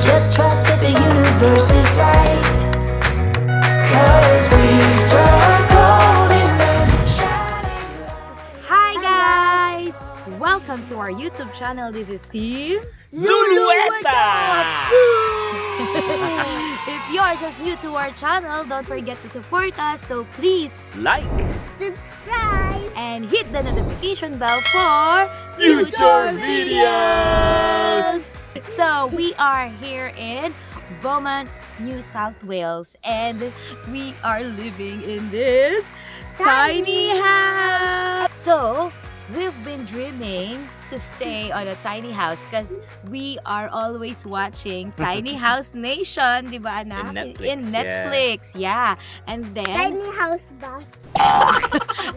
Just trust that the universe is right. 'Cause we struck golden and shining light. Hi guys! Welcome to our YouTube channel. This is Steve Zulueta! If you are just new to our channel, don't forget to support us. So please Like Subscribe! and hit the notification bell for future videos! So we are here in Beaumont, New South Wales, and we are living in this tiny house. So we've been dreaming to stay on a tiny house because we are always watching Tiny House Nation, di ba anak? Netflix, In Netflix, yeah. And then Tiny house bus.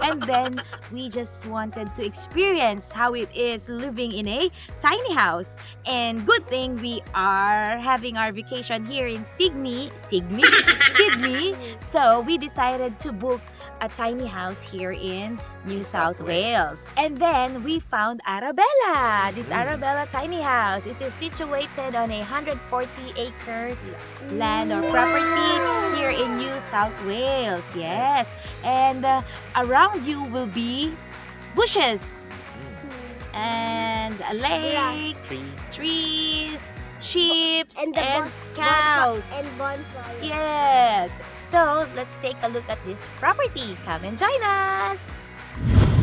and then we just wanted to experience how it is living in a tiny house. And good thing we are having our vacation here in Sydney. So we decided to book a tiny house here in New South Wales. And then we found Arabella. This Arabella tiny house. It is situated on a 140-acre land or property here in New South Wales. Yes. And around you will be bushes and a lake, trees, sheep, And and, the cows. And bonfire. Yes. So let's take a look at this property. Come and join us.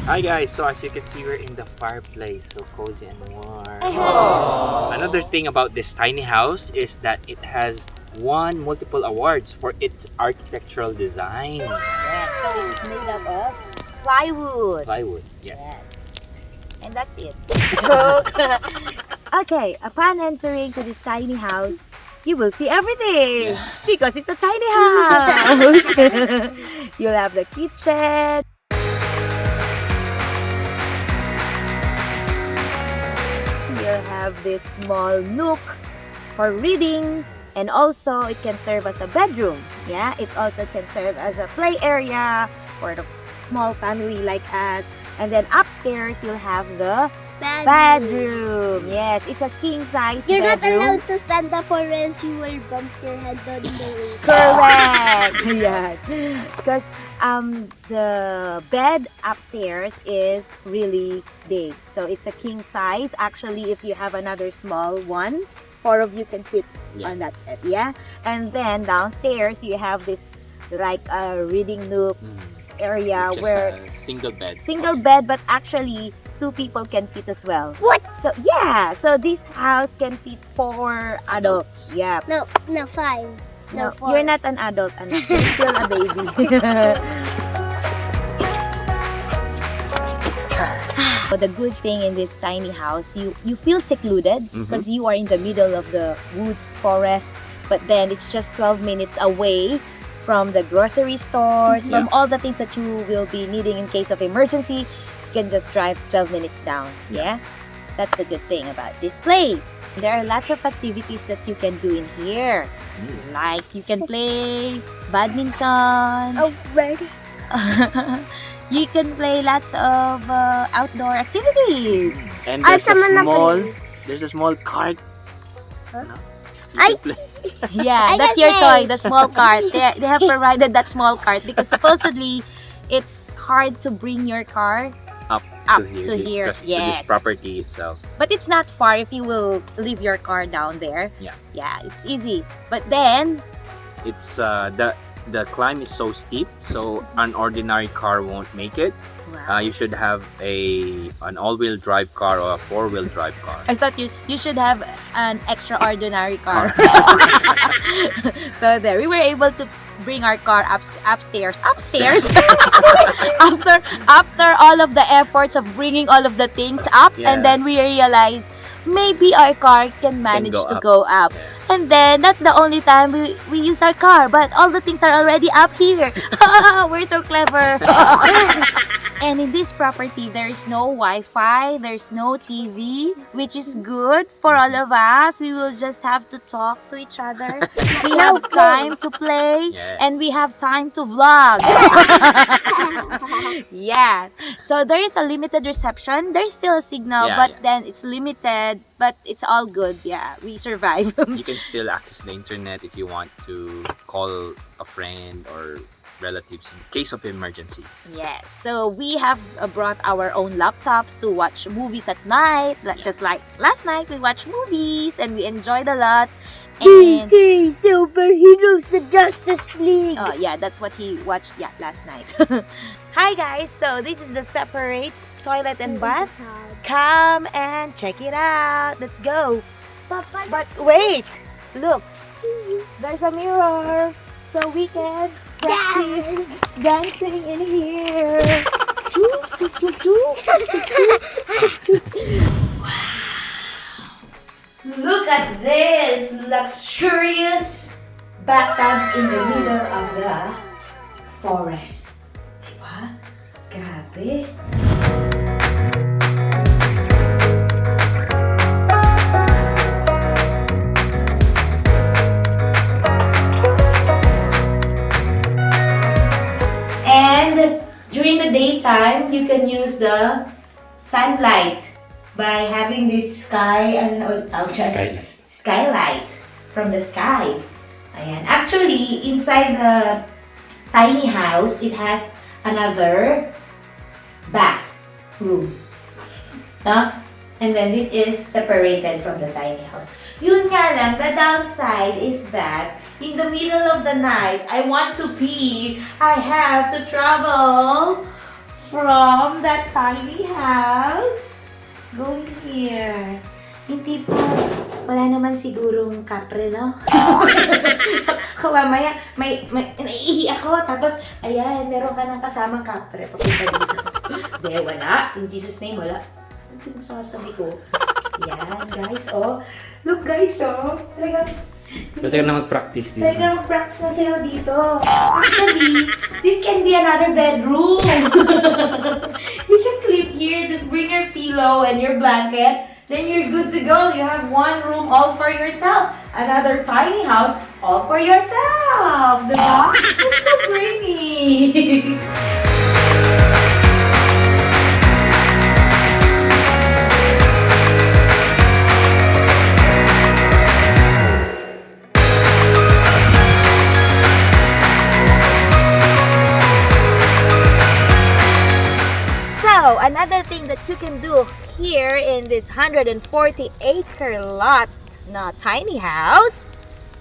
Hi guys, so as you can see, we're in the fireplace, so cozy and warm. Another thing about this tiny house is that it has won multiple awards for its architectural design. Yes. So it's made up of plywood. Plywood, yes. And that's it. Joke. Okay, upon entering to this tiny house, you will see everything because it's a tiny house. You'll have the kitchen. You'll have this small nook for reading, and also it can serve as a bedroom. Yeah, it also can serve as a play area for the small family like us. And then upstairs, you'll have the bedroom. Yes, it's a king size You're not bedroom. allowed to stand up or else you will bump your head on the Correct. Yeah, because the bed upstairs is really big, so it's a king size. Actually, if you have another small one, 4 of you can fit on that bed. Yeah, and then downstairs you have this like a reading nook area Just where a single bed, but actually 2 people can fit as well. What? So yeah, so this house can fit 4 adults. Yeah. No, 5. No, 4. you're not an adult, anak. You're still a baby. So the good thing in this tiny house, you feel secluded because you are in the middle of the woods, forest, but then it's just 12 minutes away from the grocery stores, from all the things that you will be needing in case of emergency. You can just drive 12 minutes down. Yeah? That's the good thing about this place. There are lots of activities that you can do in here. Like you can play badminton. Oh, where? You can play lots of outdoor activities. And there's a Monopoly. there's a small cart. I- Yeah, I that's can your play. toy, the small cart. They have provided that small cart because supposedly it's hard to bring your car Up to here. because to Yes. this property itself. But it's not far if you will leave your car down there. Yeah. Yeah, it's easy. But then, It's the climb is so steep, so an ordinary car won't make it. wow. You should have an all-wheel drive car or a four-wheel drive car. I thought you should have an extraordinary car. So there, we were able to bring our car upstairs. after all of the efforts of bringing all of the things up, Yeah. and then we realized maybe our car can manage go to up. go up. Yeah. And then that's the only time we use our car, but all the things are already up here. We're so clever. And in this property, there is no Wi-Fi, there's no TV, which is good for all of us. We will just have to talk to each other. We have time to play, Yes. and we have time to vlog. Yes. So there is a limited reception. There's still a signal, Yeah, but yeah. then it's limited. But it's all good. Yeah, we survive. You can still access the internet if you want to call a friend or relatives in case of emergency. Yes, so we have brought our own laptops to watch movies at night. Just like last night, we watched movies and we enjoyed a lot. And DC Superheroes the Justice League. yeah, that's what he watched last night. Hi guys, so this is the separate toilet and bath. Come and check it out. Let's go. But wait, look, there's a mirror, so we can practice dancing in here. Look at this luxurious bathtub in the middle of the forest. Diba? Grabe. And during the daytime, you can use the sunlight by having this skylight from the sky. Ayan. Actually, inside the tiny house, it has another bathroom. Huh? And then this is separated from the tiny house. Yun nga lang, the downside is that in the middle of the night, I want to pee. I have to travel from that tiny house going here. Hindi po, wala naman sigurong kapre, no? Kung mamaya, naiihi ako, tapos, ayan, meron ka ng kasamang kapre. Papunta dito. Hindi, wala. In Jesus' name, wala. Ano yung sasabi ko? Yan, guys, oh. Look, guys, oh. Talagang, Pwede ka na mag-practice dito. talagang practice na sa'yo dito. Actually, this can be another bedroom. You can sleep here. Just bring your pillow and your blanket. Then you're good to go. You have one room all for yourself. Another tiny house all for yourself. Diba? It's so pretty. So, another thing that you can do here in this 140-acre lot na tiny house,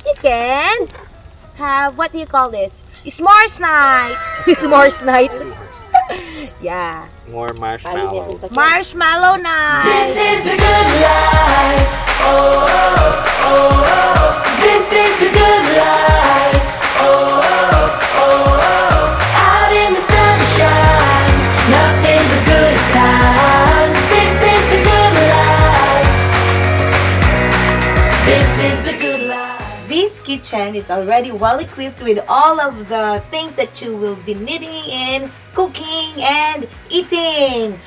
you can have, what do you call this? S'mores night! S'mores night! Yeah. More marshmallow. Marshmallow night! This is the good life. Oh, oh, oh, oh. This is the good life. Oh, oh, oh, oh. Out in the sunshine, nothing but good times. This is the good life. This is the good life. This kitchen is already well equipped with all of the things that you will be needing in cooking and eating.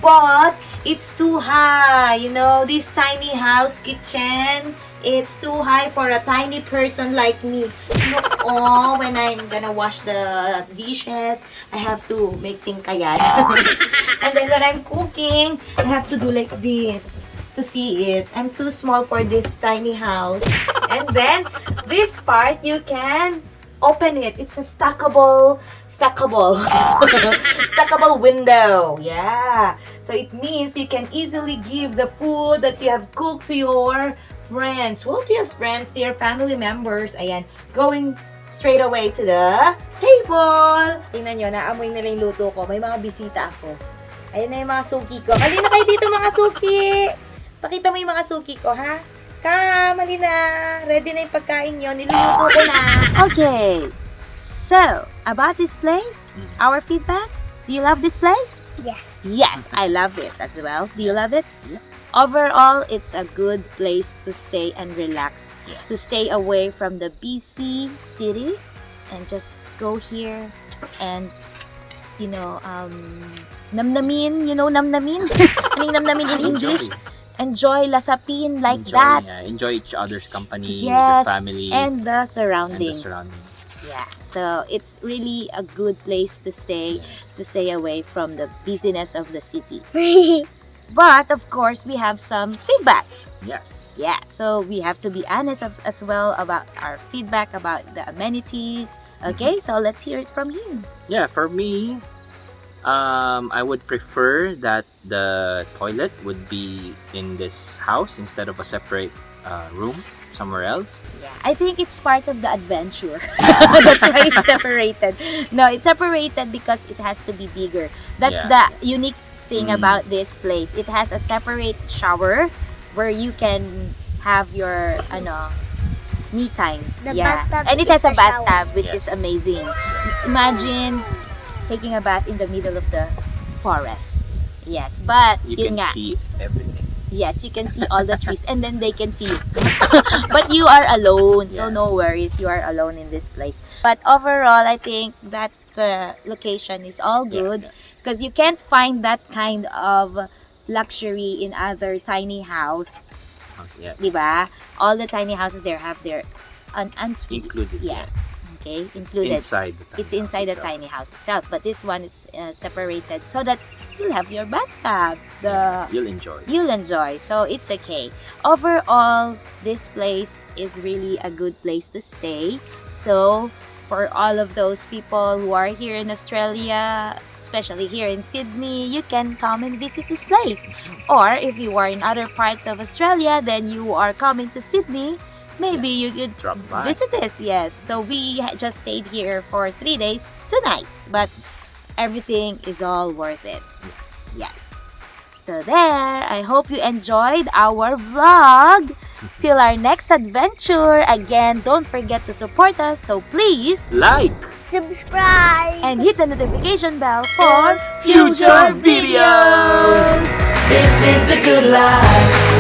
But it's too high, you know, this tiny house kitchen, it's too high for a tiny person like me. Look, oh, when I'm gonna wash the dishes, I have to make tingkayan. And then when I'm cooking, I have to do like this to see it. I'm too small for this tiny house. And then this part, you can open it. It's a stackable stackable window. Yeah. So it means you can easily give the food that you have cooked to your friends. Well, to your friends, to your family members. Ayan. Going straight away to the table. Tingnan nyo, naamoy na rin luto ko. May mga bisita ako. Ayan na yung mga suki ko. Halina kayo dito mga suki. Pakita mo yung mga suki ko, ha? Come, halina. Ready na yung pagkain nyo. Niluluto ko na. Okay. So, about this place, our feedback. Do you love this place? Yes. Yes, I love it as well. Do you love it? Yeah. Overall, it's a good place to stay and relax. Yes. To stay away from the busy city and just go here and namnamin, namnamin? Anong namnamin in English? Enjoy lasapin like enjoy, that. Yeah, enjoy each other's company, Yes, the family, and the and surroundings. the surroundings. Yeah, so it's really a good place to stay away from the busyness of the city. But of course, we have some feedbacks. Yes. Yeah, so we have to be honest as well about our feedback about the amenities. Okay, so let's hear it from you. Yeah, for me, I would prefer that the toilet would be in this house instead of a separate room somewhere else. Yeah, I think it's part of the adventure. That's why it's separated. No, it's separated because it has to be bigger. That's Yeah. the unique thing about this place. It has a separate shower where you can have your me time. The Yeah, bathtub and it is has a the shower. bathtub, which is Yes. amazing. Just imagine taking a bath in the middle of the forest. Yes, but You yun can nga. see everything. Yes, you can see all the trees and then they can see you. But you are alone, so Yeah. no worries. You are alone in this place. But overall, I think that location is all good Yeah. because you can't find that kind of luxury in other tiny house. Yeah. Diba? All the tiny houses there have their ensuite. Included. Yeah. Okay, included. Inside the tiny It's inside the house itself. tiny house itself, but this one is separated so that you'll have your bathtub. You'll enjoy. You'll enjoy, so it's okay. Overall, this place is really a good place to stay. So for all of those people who are here in Australia, especially here in Sydney, you can come and visit this place. Or if you are in other parts of Australia, then you are coming to Sydney, maybe you could Drop by. visit this. Yes, so we just stayed here for 3 days, 2 nights, but everything is all worth it. Yes. Yes. So there, I hope you enjoyed our vlog. Till our next adventure, again, don't forget to support us, so please, Like Subscribe. and hit the notification bell for future videos. This is the good life.